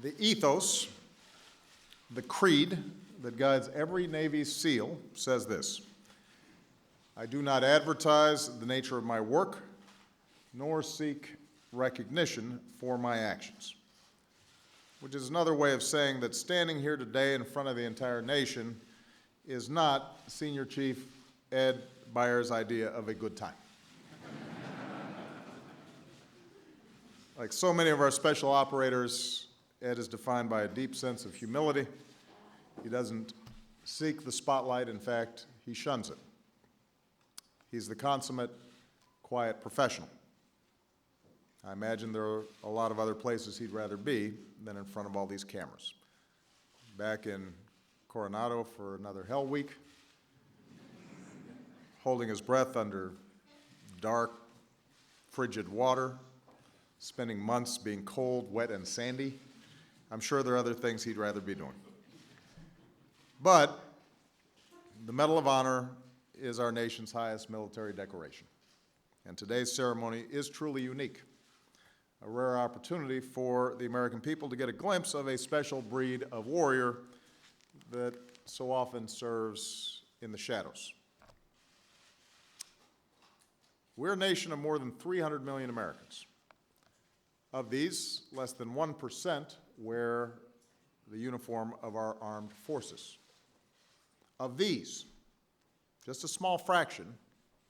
The ethos, the creed that guides every Navy SEAL says this: I do not advertise the nature of my work, nor seek recognition for my actions. Which is another way of saying that standing here today in front of the entire nation is not Senior Chief Ed Byers' idea of a good time. Like so many of our special operators, Ed is defined by a deep sense of humility. He doesn't seek the spotlight. In fact, he shuns it. He's the consummate, quiet professional. I imagine there are a lot of other places he'd rather be than in front of all these cameras. Back in Coronado for another Hell Week, holding his breath under dark, frigid water, spending months being cold, wet, and sandy. I'm sure there are other things he'd rather be doing. But the Medal of Honor is our nation's highest military decoration. And today's ceremony is truly unique, a rare opportunity for the American people to get a glimpse of a special breed of warrior that so often serves in the shadows. We're a nation of more than 300 million Americans. Of these, less than 1% wear the uniform of our armed forces. Of these, just a small fraction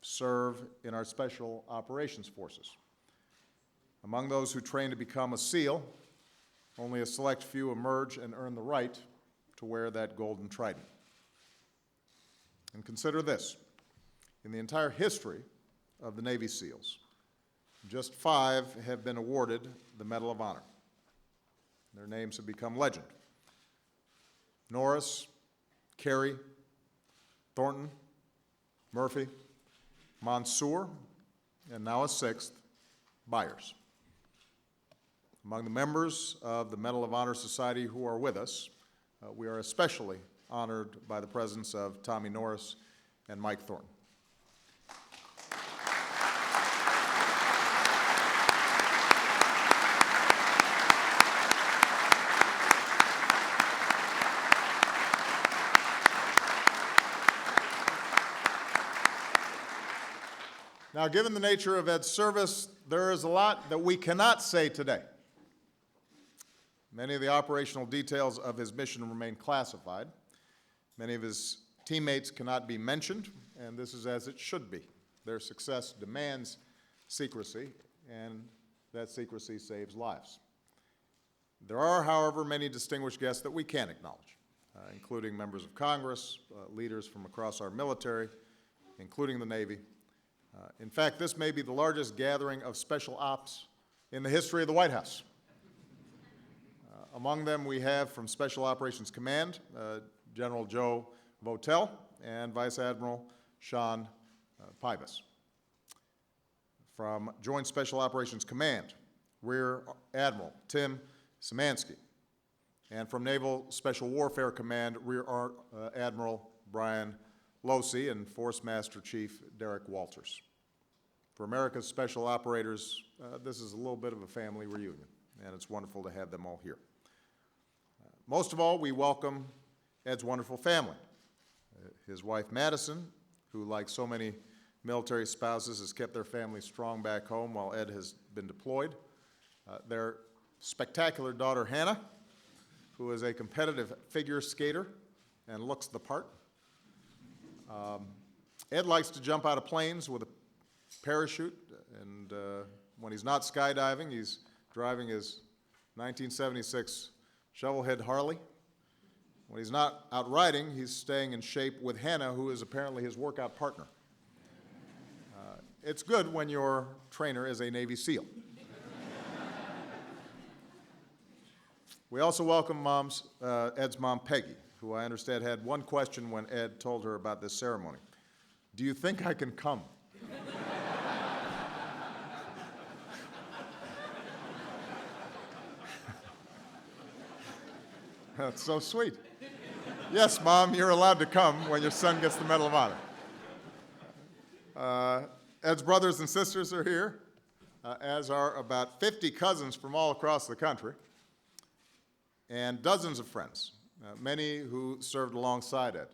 serve in our special operations forces. Among those who train to become a SEAL, only a select few emerge and earn the right to wear that golden trident. And consider this: in the entire history of the Navy SEALs, just 5 have been awarded the Medal of Honor. Their names have become legend: Norris, Carey, Thornton, Murphy, Mansour, and now a 6th, Byers. Among the members of the Medal of Honor Society who are with us, we are especially honored by the presence of Tommy Norris and Mike Thornton. Now, given the nature of Ed's service, there is a lot that we cannot say today. Many of the operational details of his mission remain classified. Many of his teammates cannot be mentioned, and this is as it should be. Their success demands secrecy, and that secrecy saves lives. There are, however, many distinguished guests that we can acknowledge, including members of Congress, leaders from across our military, including the Navy. In fact, this may be the largest gathering of special ops in the history of the White House. Among them, we have from Special Operations Command, General Joe Votel and Vice Admiral Sean Pybus. From Joint Special Operations Command, Rear Admiral Tim Szymanski. And from Naval Special Warfare Command, Rear Admiral Brian Losey and Force Master Chief Derek Walters. For America's special operators, this is a little bit of a family reunion, and it's wonderful to have them all here. Most of all, we welcome Ed's wonderful family. His wife, Madison, who, like so many military spouses, has kept their family strong back home while Ed has been deployed. Their spectacular daughter, Hannah, who is a competitive figure skater and looks the part. Ed likes to jump out of planes with a parachute, and when he's not skydiving, he's driving his 1976 Shovelhead Harley. When he's not out riding, he's staying in shape with Hannah, who is apparently his workout partner. It's good when your trainer is a Navy SEAL. We also welcome Ed's mom, Peggy, who I understand had one question when Ed told her about this ceremony. Do you think I can come? That's so sweet. Yes, Mom, you're allowed to come when your son gets the Medal of Honor. Ed's brothers and sisters are here, as are about 50 cousins from all across the country. and dozens of friends, many who served alongside Ed,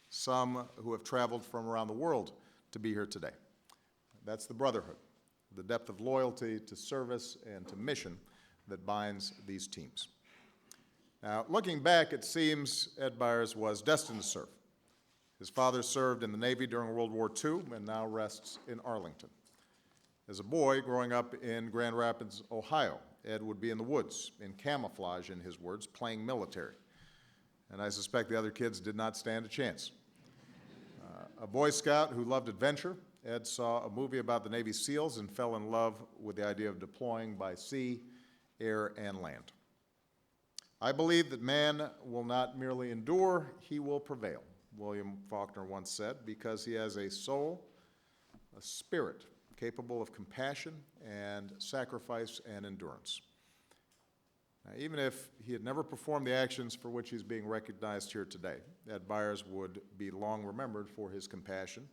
some who have traveled from around the world to be here today. That's the brotherhood, the depth of loyalty to service and to mission that binds these teams. Now, looking back, it seems Ed Byers was destined to serve. His father served in the Navy during World War II and now rests in Arlington. As a boy growing up in Grand Rapids, Ohio, Ed would be in the woods, in camouflage, in his words, playing military. And I suspect the other kids did not stand a chance. A Boy Scout who loved adventure, Ed saw a movie about the Navy SEALs and fell in love with the idea of deploying by sea, air, and land. I believe that man will not merely endure, he will prevail, William Faulkner once said, because he has a soul, a spirit, capable of compassion and sacrifice and endurance. Now, even if he had never performed the actions for which he's being recognized here today, Ed Byers would be long remembered for his compassion,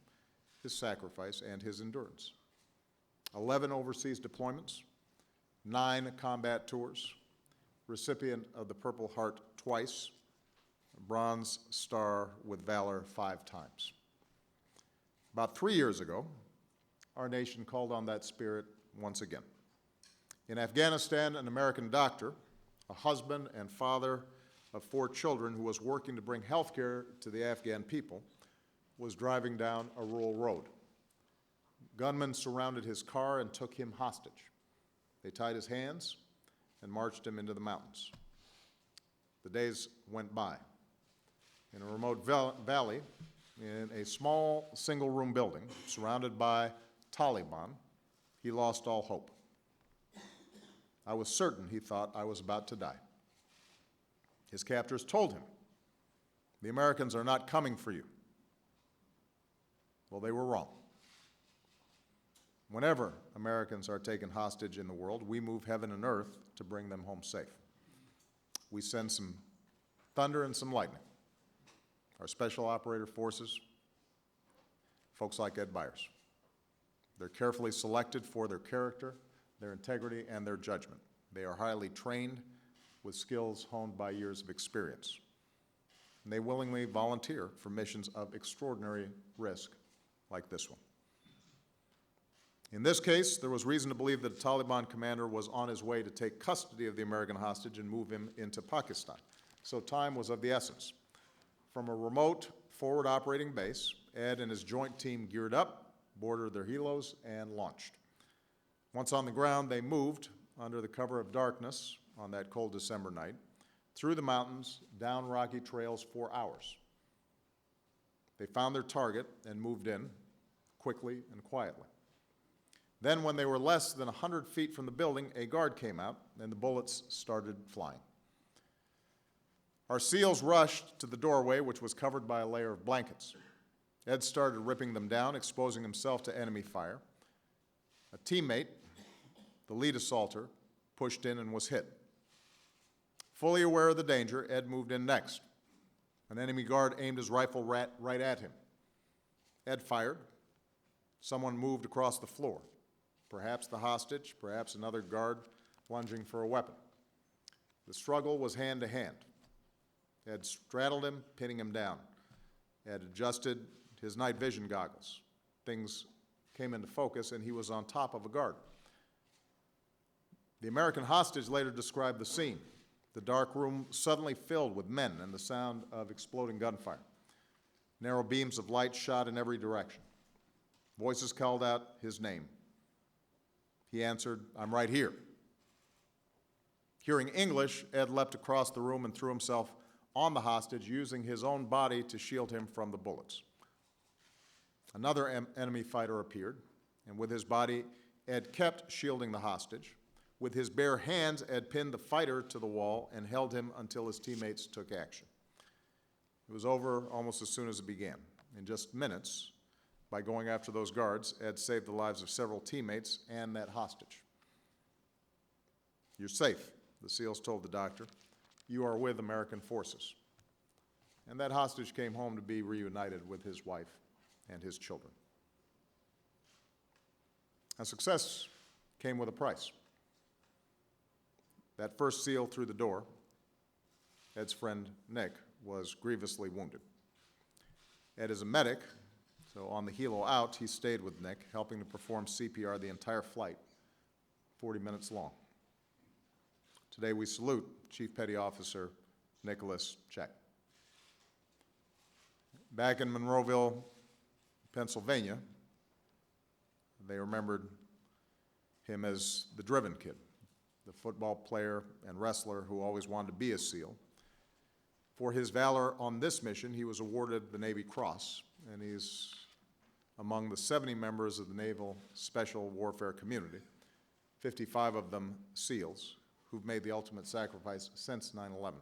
his sacrifice, and his endurance. 11 overseas deployments, 9 combat tours, recipient of the Purple Heart twice, a Bronze Star with Valor 5 times. About 3 years ago, our nation called on that spirit once again. In Afghanistan, an American doctor, a husband and father of 4 children who was working to bring health care to the Afghan people, was driving down a rural road. Gunmen surrounded his car and took him hostage. They tied his hands and marched him into the mountains. The days went by. In a remote valley, in a small single-room building surrounded by Taliban, he lost all hope. I was certain he thought I was about to die. His captors told him, "The Americans are not coming for you." Well, they were wrong. Whenever Americans are taken hostage in the world, we move heaven and earth to bring them home safe. We send some thunder and some lightning. Our special operator forces, folks like Ed Byers. They're carefully selected for their character, their integrity, and their judgment. They are highly trained with skills honed by years of experience. And they willingly volunteer for missions of extraordinary risk like this one. In this case, there was reason to believe that a Taliban commander was on his way to take custody of the American hostage and move him into Pakistan. So time was of the essence. From a remote forward operating base, Ed and his joint team geared up, boarded their helos, and launched. Once on the ground, they moved under the cover of darkness on that cold December night, through the mountains, down rocky trails for hours. They found their target and moved in quickly and quietly. Then, when they were less than 100 feet from the building, a guard came out, and the bullets started flying. Our SEALs rushed to the doorway, which was covered by a layer of blankets. Ed started ripping them down, exposing himself to enemy fire. A teammate, the lead assaulter, pushed in and was hit. Fully aware of the danger, Ed moved in next. An enemy guard aimed his rifle right at him. Ed fired. Someone moved across the floor. Perhaps the hostage, perhaps another guard lunging for a weapon. The struggle was hand to hand. Ed straddled him, pinning him down. Ed adjusted his night vision goggles. Things came into focus, and he was on top of a guard. The American hostage later described the scene. The dark room suddenly filled with men and the sound of exploding gunfire. Narrow beams of light shot in every direction. Voices called out his name. He answered, "I'm right here." Hearing English, Ed leapt across the room and threw himself on the hostage, using his own body to shield him from the bullets. Another enemy fighter appeared, and with his body, Ed kept shielding the hostage. With his bare hands, Ed pinned the fighter to the wall and held him until his teammates took action. It was over almost as soon as it began. In just minutes, by going after those guards, Ed saved the lives of several teammates and that hostage. "You're safe," the SEALs told the doctor. "You are with American forces." And that hostage came home to be reunited with his wife and his children. And success came with a price. That first SEAL through the door Ed's friend, Nick, was grievously wounded. Ed is a medic, so on the helo out, he stayed with Nick, helping to perform CPR the entire flight, 40 minutes long. Today we salute Chief Petty Officer Nicholas Check. Back in Monroeville, Pennsylvania, they remembered him as the driven kid, the football player and wrestler who always wanted to be a SEAL. For his valor on this mission, he was awarded the Navy Cross, and he's among the 70 members of the Naval Special Warfare Community, 55 of them SEALs, who've made the ultimate sacrifice since 9/11.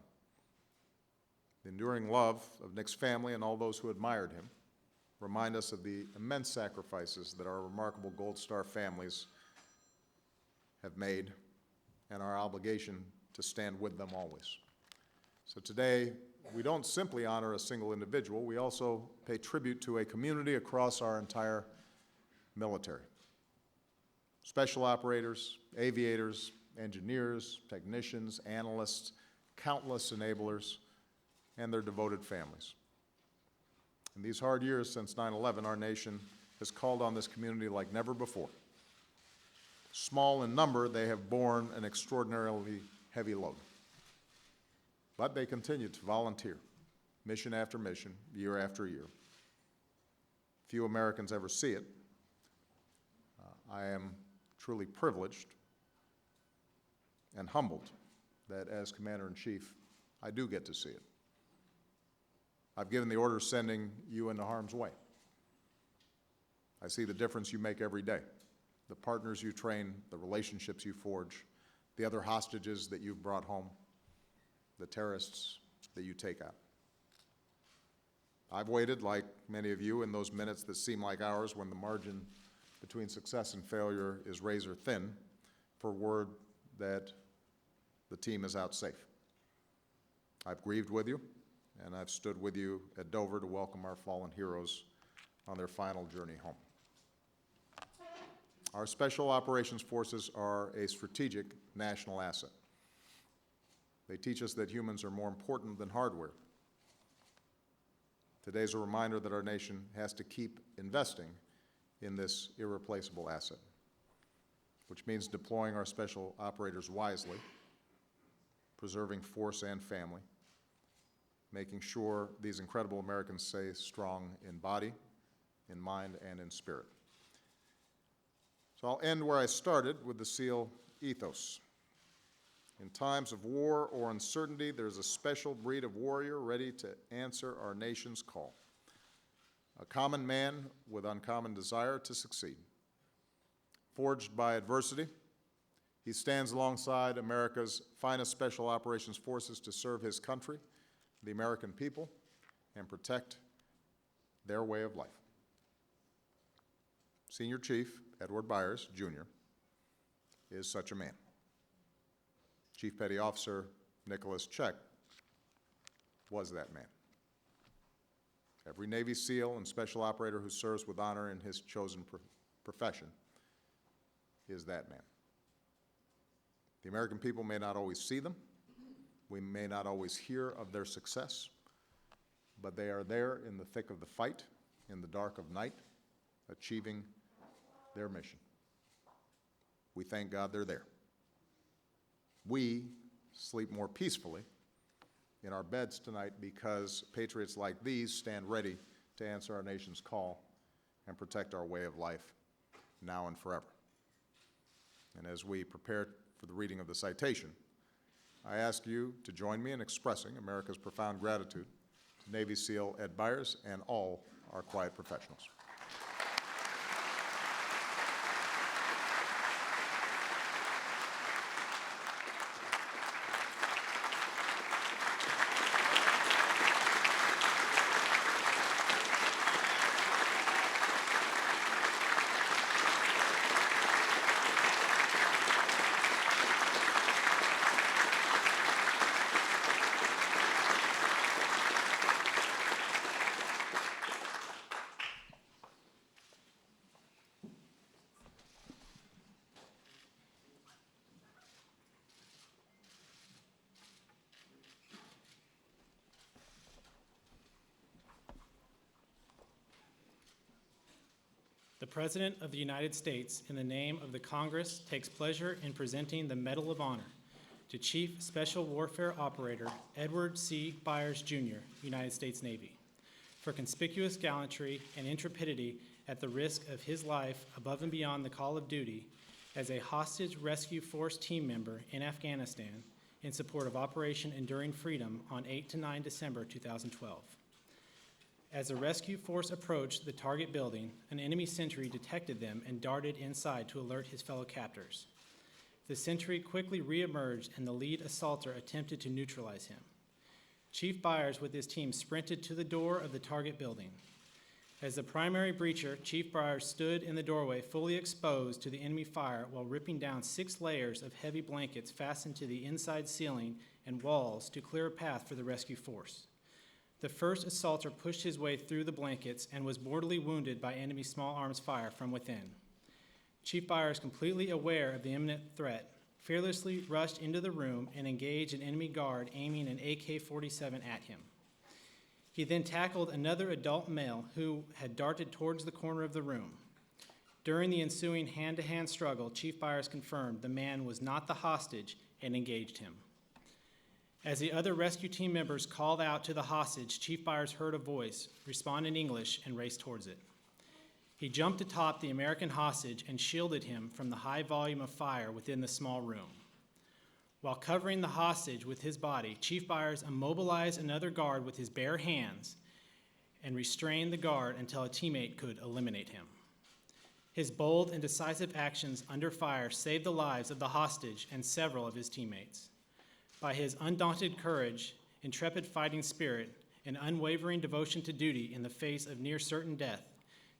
The enduring love of Nick's family and all those who admired him remind us of the immense sacrifices that our remarkable Gold Star families have made and our obligation to stand with them always. So today, we don't simply honor a single individual, we also pay tribute to a community across our entire military. Special operators, aviators, engineers, technicians, analysts, countless enablers, and their devoted families. In these hard years since 9/11, our nation has called on this community like never before. Small in number, they have borne an extraordinarily heavy load. But they continue to volunteer, mission after mission, year after year. Few Americans ever see it. I am truly privileged and humbled that as Commander-in-Chief, I do get to see it. I've given the order sending you into harm's way. I see the difference you make every day, the partners you train, the relationships you forge, the other hostages that you've brought home, the terrorists that you take out. I've waited, like many of you, in those minutes that seem like hours when the margin between success and failure is razor thin, for word that the team is out safe. I've grieved with you, and I've stood with you at Dover to welcome our fallen heroes on their final journey home. Our Special Operations Forces are a strategic national asset. They teach us that humans are more important than hardware. Today's a reminder that our nation has to keep investing in this irreplaceable asset, which means deploying our special operators wisely, preserving force and family, making sure these incredible Americans stay strong in body, in mind, and in spirit. So I'll end where I started, with the SEAL ethos. In times of war or uncertainty, there's a special breed of warrior ready to answer our nation's call. A common man with uncommon desire to succeed. Forged by adversity, he stands alongside America's finest special operations forces to serve his country, the American people, and protect their way of life. Senior Chief Edward Byers, Jr., is such a man. Chief Petty Officer Nicholas Check was that man. Every Navy SEAL and special operator who serves with honor in his chosen profession is that man. The American people may not always see them. We may not always hear of their success, but they are there in the thick of the fight, in the dark of night, achieving their mission. We thank God they're there. We sleep more peacefully in our beds tonight because patriots like these stand ready to answer our nation's call and protect our way of life now and forever. And as we prepare for the reading of the citation, I ask you to join me in expressing America's profound gratitude to Navy SEAL Ed Byers and all our quiet professionals. The President of the United States, in the name of the Congress, takes pleasure in presenting the Medal of Honor to Chief Special Warfare Operator Edward C. Byers, Jr., United States Navy, for conspicuous gallantry and intrepidity at the risk of his life above and beyond the call of duty as a hostage rescue force team member in Afghanistan in support of Operation Enduring Freedom on 8 to 9 December 2012. As the rescue force approached the target building, an enemy sentry detected them and darted inside to alert his fellow captors. The sentry quickly reemerged and the lead assaulter attempted to neutralize him. Chief Byers with his team sprinted to the door of the target building. As the primary breacher, Chief Byers stood in the doorway fully exposed to the enemy fire while ripping down 6 layers of heavy blankets fastened to the inside ceiling and walls to clear a path for the rescue force. The first assaulter pushed his way through the blankets and was mortally wounded by enemy small arms fire from within. Chief Byers, completely aware of the imminent threat, fearlessly rushed into the room and engaged an enemy guard aiming an AK-47 at him. He then tackled another adult male who had darted towards the corner of the room. During the ensuing hand-to-hand struggle, Chief Byers confirmed the man was not the hostage and engaged him. As the other rescue team members called out to the hostage, Chief Byers heard a voice, respond in English, and raced towards it. He jumped atop the American hostage and shielded him from the high volume of fire within the small room. While covering the hostage with his body, Chief Byers immobilized another guard with his bare hands and restrained the guard until a teammate could eliminate him. His bold and decisive actions under fire saved the lives of the hostage and several of his teammates. By his undaunted courage, intrepid fighting spirit, and unwavering devotion to duty in the face of near certain death,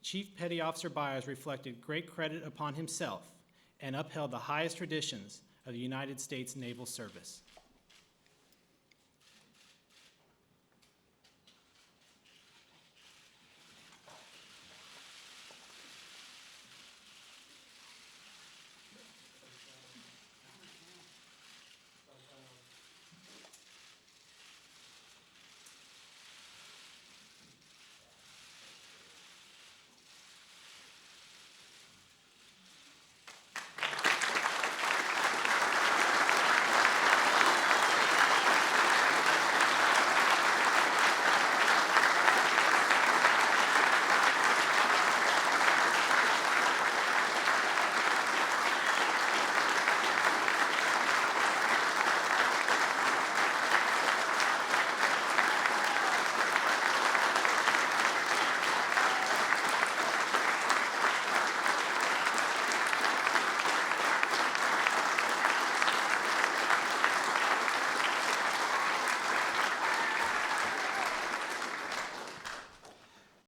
Chief Petty Officer Byers reflected great credit upon himself and upheld the highest traditions of the United States Naval Service.